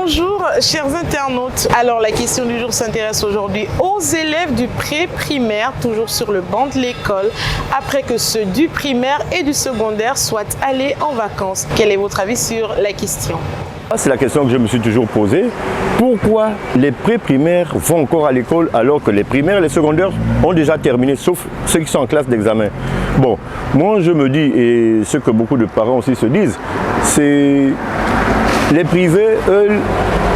Bonjour chers internautes. Alors la question du jour s'intéresse aujourd'hui aux élèves du pré-primaire, toujours sur le banc de l'école, après que ceux du primaire et du secondaire soient allés en vacances. Quel est votre avis sur la question? C'est la question que je me suis toujours posée. Pourquoi les pré-primaires vont encore à l'école alors que les primaires et les secondaires ont déjà terminé, sauf ceux qui sont en classe d'examen? Bon, moi je me dis, et ce que beaucoup de parents aussi se disent, c'est les privés, eux,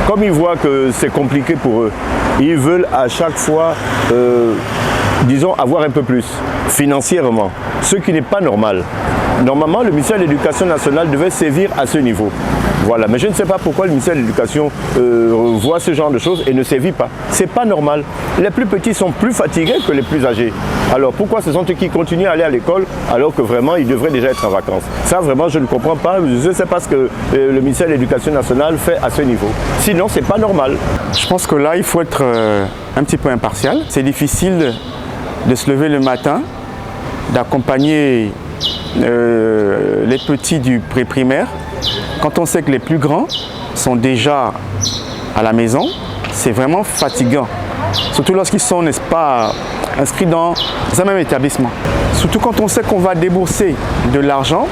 comme ils voient que c'est compliqué pour eux, ils veulent à chaque fois, disons, avoir un peu plus financièrement, ce qui n'est pas normal. Normalement, le ministère de l'Éducation nationale devait sévir à ce niveau. Voilà, mais je ne sais pas pourquoi le ministère de l'Éducation voit ce genre de choses et ne sévit pas. C'est pas normal. Les plus petits sont plus fatigués que les plus âgés. Alors pourquoi ce sont eux qui continuent à aller à l'école alors que vraiment ils devraient déjà être en vacances? Ça vraiment je ne comprends pas. Je ne sais pas ce que le ministère de l'Éducation nationale fait à ce niveau. Sinon c'est pas normal. Je pense que là il faut être un petit peu impartial. C'est difficile de se lever le matin, d'accompagner les petits du pré-primaire. Quand on sait que les plus grands sont déjà à la maison, c'est vraiment fatigant. Surtout lorsqu'ils sont, n'est-ce pas, inscrits dans un même établissement. Surtout quand on sait qu'on va débourser de l'argent,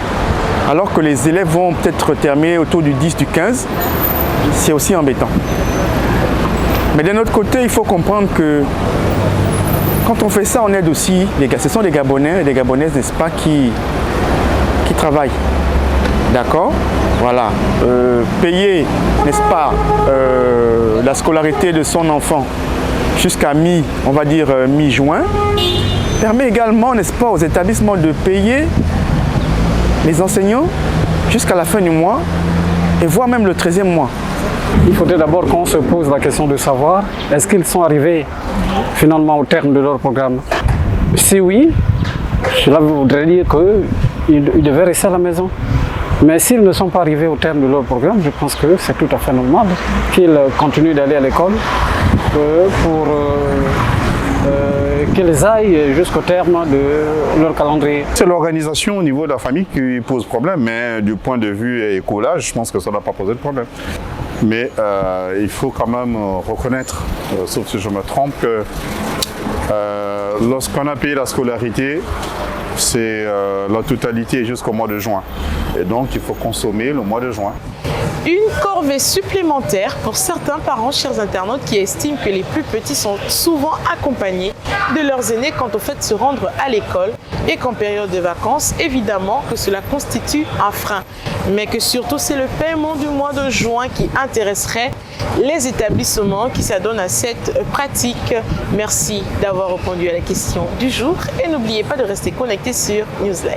alors que les élèves vont peut-être terminer autour du 10, du 15, c'est aussi embêtant. Mais d'un autre côté, il faut comprendre que quand on fait ça, on aide aussi les gars. Ce sont des Gabonais et des Gabonaises, n'est-ce pas, qui travaillent. D'accord? Voilà. Payer, n'est-ce pas, la scolarité de son enfant jusqu'à on va dire mi-juin, permet également, n'est-ce pas, aux établissements de payer les enseignants jusqu'à la fin du mois et voire même le 13e mois. Il faudrait d'abord qu'on se pose la question de savoir est-ce qu'ils sont arrivés finalement au terme de leur programme. Si oui, cela voudrait dire qu'ils devaient rester à la maison. Mais s'ils ne sont pas arrivés au terme de leur programme, je pense que c'est tout à fait normal qu'ils continuent d'aller à l'école pour qu'ils aillent jusqu'au terme de leur calendrier. C'est l'organisation au niveau de la famille qui pose problème, mais du point de vue écolage, je pense que ça n'a pas posé de problème. Mais il faut quand même reconnaître, sauf si je me trompe, que lorsqu'on a payé la scolarité, c'est la totalité jusqu'au mois de juin. Et donc, il faut consommer le mois de juin. Une corvée supplémentaire pour certains parents, chers internautes, qui estiment que les plus petits sont souvent accompagnés de leurs aînés quant au fait de se rendre à l'école et qu'en période de vacances, évidemment que cela constitue un frein. Mais que surtout, c'est le paiement du mois de juin qui intéresserait les établissements qui s'adonnent à cette pratique. Merci d'avoir répondu à la question du jour et n'oubliez pas de rester connecté sur Newslive.